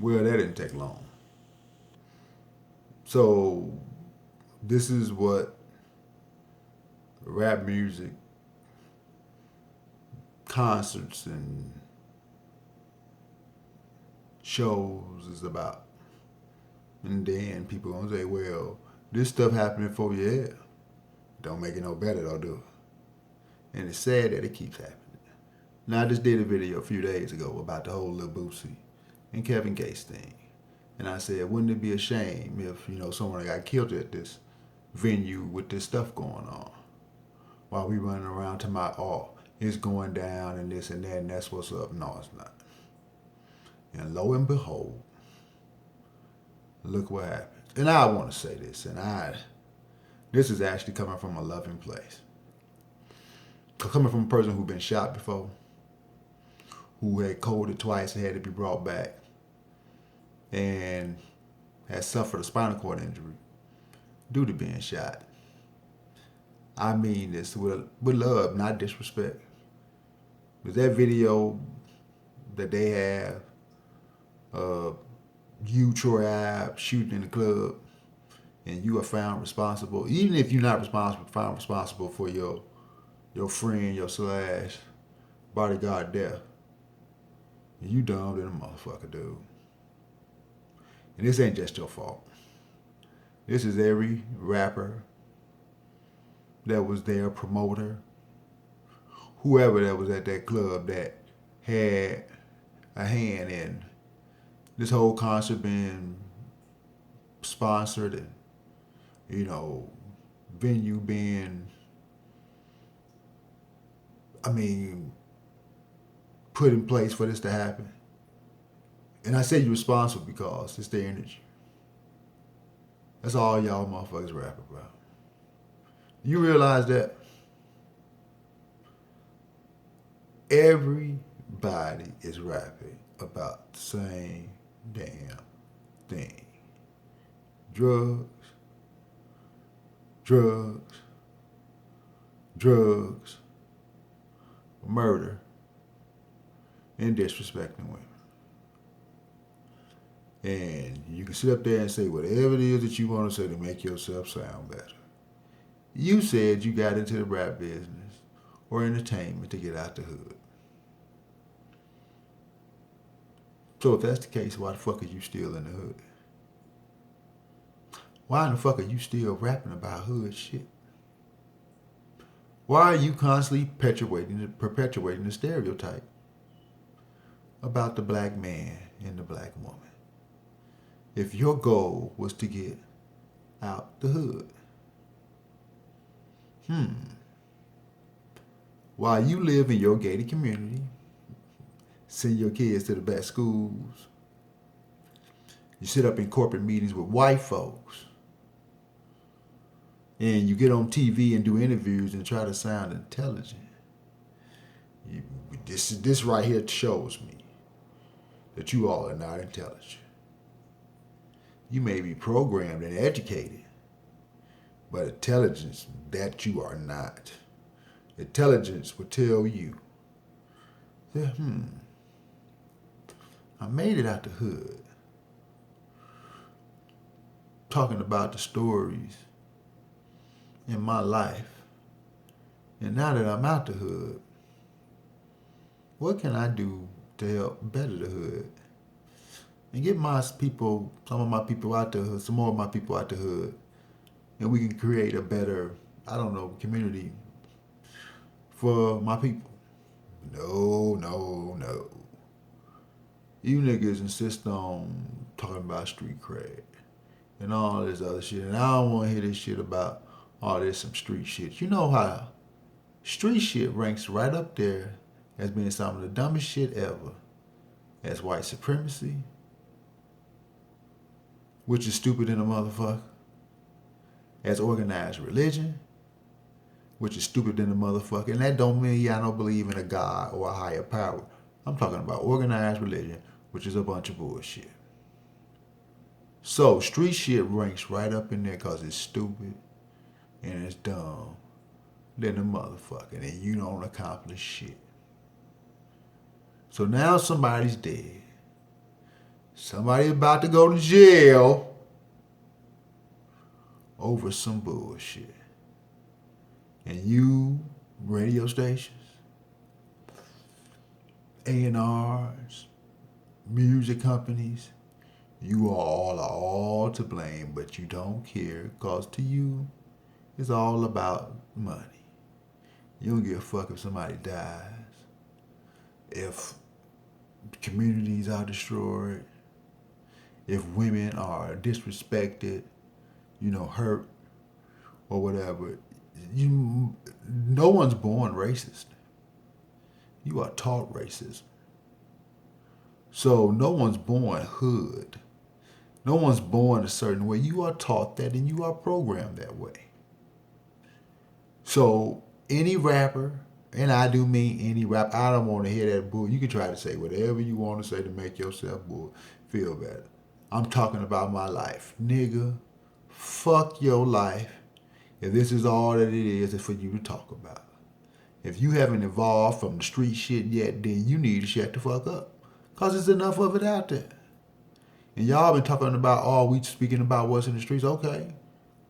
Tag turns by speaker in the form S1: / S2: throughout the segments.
S1: Well, that didn't take long. So this is what rap music, concerts, and shows is about. And then people gonna say, well, this stuff happened before your head. Don't make it no better though, do it? And it's sad that it keeps happening. Now I just did a video a few days ago about the whole Lil Boosie and Kevin Gates thing. And I said, wouldn't it be a shame if, someone got killed at this venue with this stuff going on? While we running around to my, oh, it's going down and this and that and that's what's up. No, it's not. And lo and behold, look what happened. And I want to say this, this is actually coming from a loving place. Coming from a person who's been shot before, who had coded twice and had to be brought back, and has suffered a spinal cord injury due to being shot. I mean this with love, not disrespect. But that video that they have, you, Troy Ave, shooting in the club, and you are found responsible, even if you're not responsible, found responsible for your friend, your slash bodyguard death, you dumb than a motherfucker, dude. And this ain't just your fault. This is every rapper that was there, promoter, whoever that was at that club that had a hand in this whole concert being sponsored and, venue being, put in place for this to happen. And I say you're responsible because it's their energy. That's all y'all motherfuckers rap about. You realize that everybody is rapping about the same damn thing. Drugs, drugs, drugs, murder, and disrespecting women. And you can sit up there and say whatever it is that you want to say to make yourself sound better. You said you got into the rap business or entertainment to get out the hood. So if that's the case, why the fuck are you still in the hood? Why in the fuck are you still rapping about hood shit? Why are you constantly perpetuating the stereotype about the black man and the black woman? If your goal was to get out the hood. While you live in your gated community, send your kids to the best schools, you sit up in corporate meetings with white folks, and you get on TV and do interviews and try to sound intelligent. This right here shows me that you all are not intelligent. You may be programmed and educated, but intelligence, that you are not. Intelligence will tell you that, I made it out the hood. Talking about the stories in my life. And now that I'm out the hood, what can I do to help better the hood? And get my people, some of my people out the hood, some more of my people out the hood. And we can create a better, community for my people. No. You niggas insist on talking about street cred and all this other shit. And I don't want to hear this shit about all this some street shit. You know how street shit ranks right up there as being some of the dumbest shit ever. As white supremacy, which is stupid in a motherfucker. As organized religion, which is stupid in a motherfucker. And that don't mean I don't believe in a God or a higher power. I'm talking about organized religion, which is a bunch of bullshit. So street shit ranks right up in there because it's stupid and it's dumb than a motherfucker. And you don't accomplish shit. So now somebody's dead. Somebody about to go to jail over some bullshit. And you, radio stations, A&Rs, music companies, you are all to blame, but you don't care, because to you, it's all about money. You don't give a fuck if somebody dies, if communities are destroyed, if women are disrespected, hurt, or whatever. No one's born racist. You are taught racism. So no one's born hood. No one's born a certain way. You are taught that and you are programmed that way. So any rapper, and I do mean any rap, I don't want to hear that bull. You can try to say whatever you want to say to make yourself feel better. I'm talking about my life. Nigga, fuck your life. If this is all that it is, it's for you to talk about. If you haven't evolved from the street shit yet, then you need to shut the fuck up. Because there's enough of it out there. And y'all been talking about, we speaking about what's in the streets. Okay,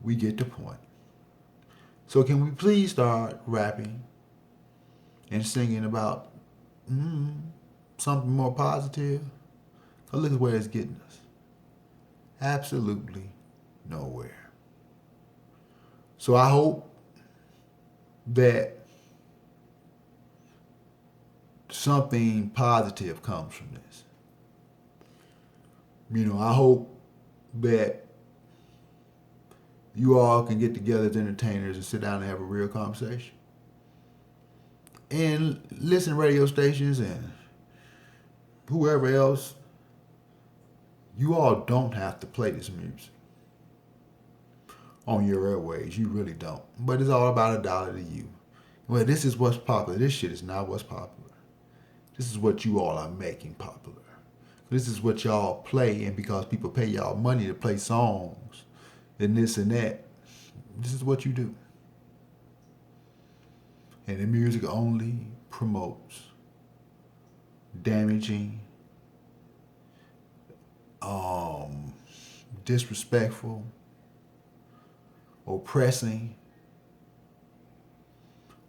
S1: we get the point. So can we please start rapping and singing about something more positive? Because look at where it's getting us. Absolutely nowhere. So I hope that something positive comes from this. I hope that you all can get together as entertainers and sit down and have a real conversation. And listen to radio stations and whoever else, you all don't have to play this music on your airways. You really don't. But it's all about $1 to you. Well, this is what's popular. This shit is not what's popular. This is what you all are making popular. This is what y'all play, and because people pay y'all money to play songs and this and that, this is what you do. And the music only promotes damaging, disrespectful, oppressing,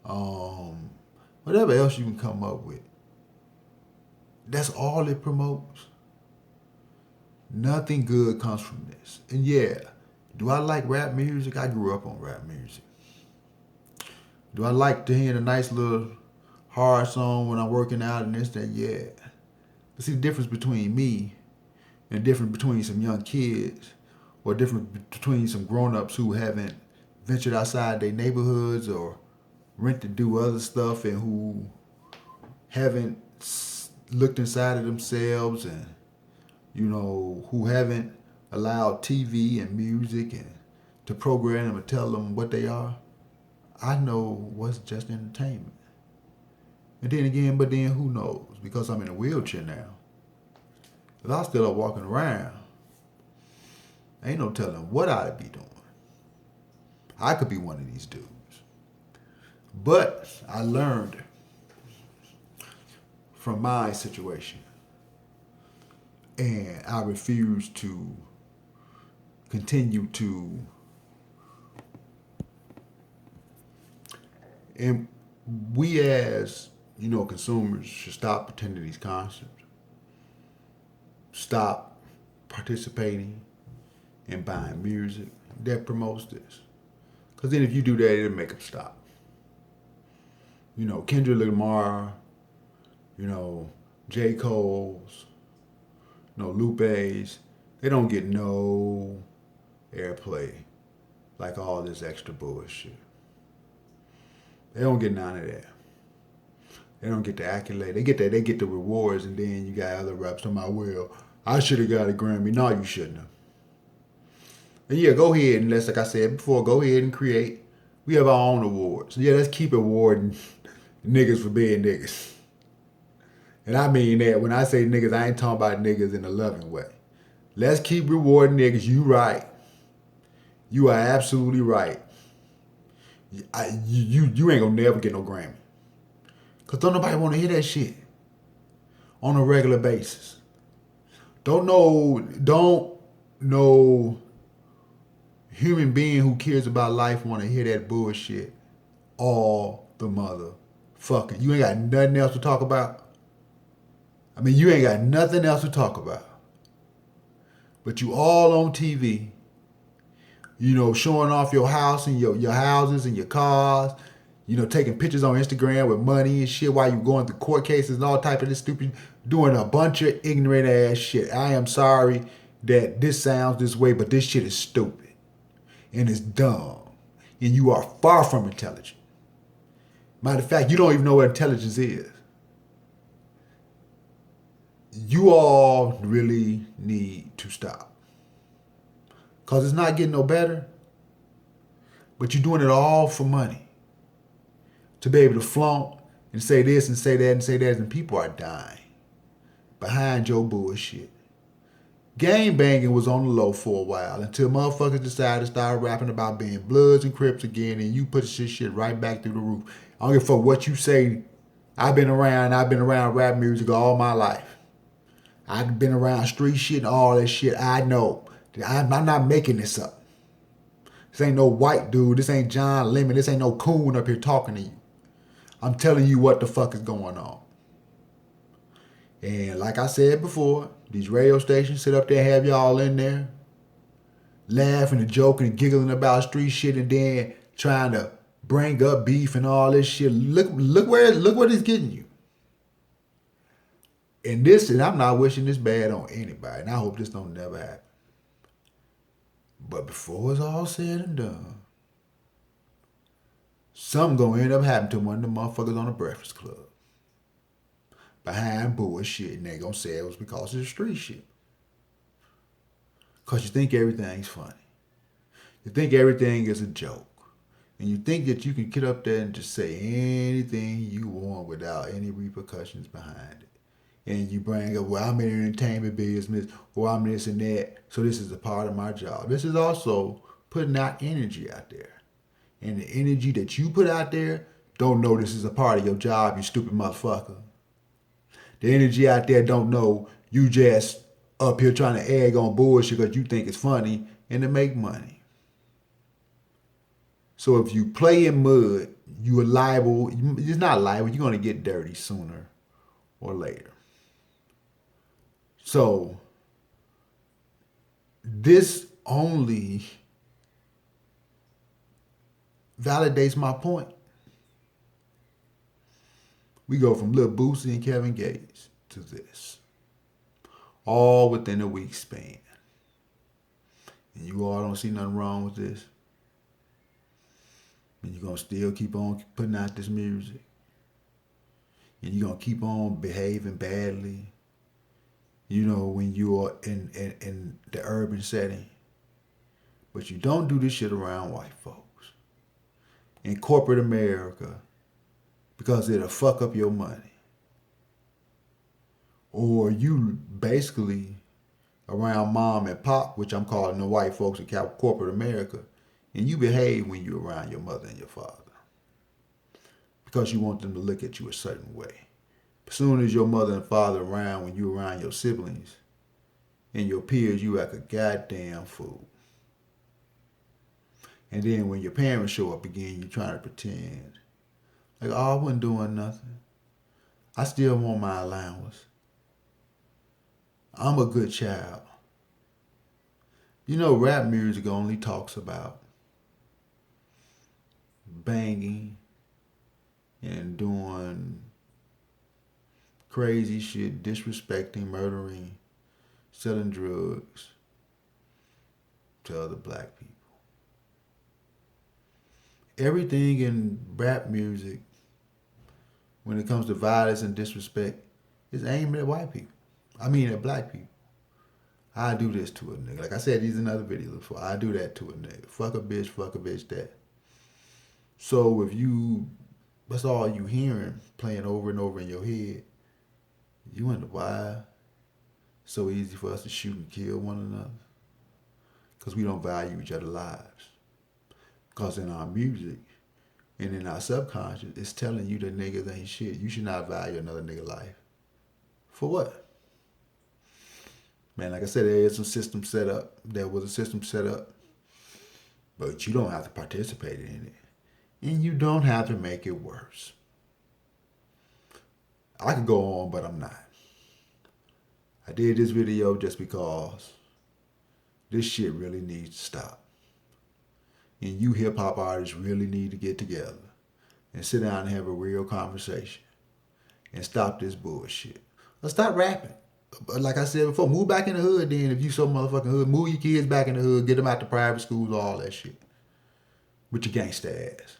S1: whatever else you can come up with. That's all it promotes. Nothing good comes from this. And yeah, do I like rap music? I grew up on rap music. Do I like to hear a nice little hard song when I'm working out and this, that? Yeah. But see, the difference between me and the difference between some young kids or difference between some grown-ups who haven't ventured outside their neighborhoods or went to do other stuff and who haven't looked inside of themselves and, who haven't allowed TV and music and to program them and tell them what they are. I know what's just entertainment. And then again, who knows? Because I'm in a wheelchair now. If I was still up walking around, ain't no telling what I'd be doing. I could be one of these dudes. But I learned from my situation. And I refuse to continue to. And we as, consumers should stop attending these concerts. Stop participating in buying music that promotes this. Because then if you do that, it'll make them stop. Kendrick Lamar, J. Cole's, Lupe's, they don't get no airplay like all this extra bullshit. They don't get none of that. They don't get the accolade. They get the rewards, and then you got other raps talking about, well, I should have got a Grammy. No, you shouldn't have. And yeah, go ahead and like I said before, go ahead and create. We have our own awards. Yeah, let's keep awarding niggas for being niggas. And I mean that. When I say niggas, I ain't talking about niggas in a loving way. Let's keep rewarding niggas. You right. You are absolutely right. You ain't gonna never get no Grammy. Because don't nobody want to hear that shit on a regular basis. Don't no human being who cares about life want to hear that bullshit all the motherfucking. You ain't got nothing else to talk about. I mean, you ain't got nothing else to talk about. But you all on TV, showing off your house and your houses and your cars, taking pictures on Instagram with money and shit while you going through court cases and all type of this stupid, doing a bunch of ignorant ass shit. I am sorry that this sounds this way, but this shit is stupid and it's dumb. And you are far from intelligent. Matter of fact, you don't even know what intelligence is. You all really need to stop. Because it's not getting no better. But you're doing it all for money. To be able to flaunt and say this and say that and say that, and people are dying behind your bullshit. Gang banging was on the low for a while until motherfuckers decided to start rapping about being Bloods and Crips again, and you put shit right back through the roof. I don't give a fuck what you say. I've been around rap music all my life. I've been around street shit and all that shit. I know. I'm not making this up. This ain't no white dude. This ain't John Lemon. This ain't no coon up here talking to you. I'm telling you what the fuck is going on. And like I said before, these radio stations sit up there, have y'all in there, laughing and joking and giggling about street shit, and then trying to bring up beef and all this shit. Look what it's getting you. And I'm not wishing this bad on anybody, and I hope this don't never happen. But before it's all said and done, something gonna end up happening to one of them motherfuckers on the Breakfast Club. Behind bullshit, and they gonna say it was because of the street shit. Cause you think everything's funny. You think everything is a joke. And you think that you can get up there and just say anything you want without any repercussions behind it. And you bring up, well, I'm in the entertainment business, or I'm this and that, so this is a part of my job. This is also putting out energy out there. And the energy that you put out there, don't know this is a part of your job, you stupid motherfucker. The energy out there don't know you just up here trying to egg on bullshit because you think it's funny and to make money. So if you play in mud, you are liable. It's not liable. You're going to get dirty sooner or later. So this only validates my point. We go from Lil Boosie and Kevin Gates to this. All within a week span. And you all don't see nothing wrong with this. And you're going to still keep on putting out this music. And you're going to keep on behaving badly. When you are in the urban setting. But you don't do this shit around white folks. In corporate America. Because it'll fuck up your money. Or you basically around mom and pop, which I'm calling the white folks in corporate America, and you behave when you're around your mother and your father. Because you want them to look at you a certain way. As soon as your mother and father around, when you're around your siblings and your peers, you act a goddamn fool. And then when your parents show up again, you're trying to pretend. Like, oh, I wasn't doing nothing. I still want my allowance. I'm a good child. Rap music only talks about banging and doing crazy shit, disrespecting, murdering, selling drugs to other black people. Everything in rap music, when it comes to violence and disrespect, is aimed at white people. I mean at black people. I do this to a nigga. Like I said, these in other videos before. I do that to a nigga. Fuck a bitch, that. So that's all you hearing playing over and over in your head. You wonder why it's so easy for us to shoot and kill one another? Because we don't value each other's lives. Because in our music and in our subconscious, it's telling you that niggas ain't shit. You should not value another nigga's life. For what? Man, like I said, there is a system set up. There was a system set up, but you don't have to participate in it. And you don't have to make it worse. I could go on, but I'm not. I did this video just because this shit really needs to stop. And you hip hop artists really need to get together and sit down and have a real conversation and stop this bullshit. Let's stop rapping. But like I said before, move back in the hood then. If you so motherfucking hood, move your kids back in the hood, get them out to private schools, all that shit. With your gangsta ass.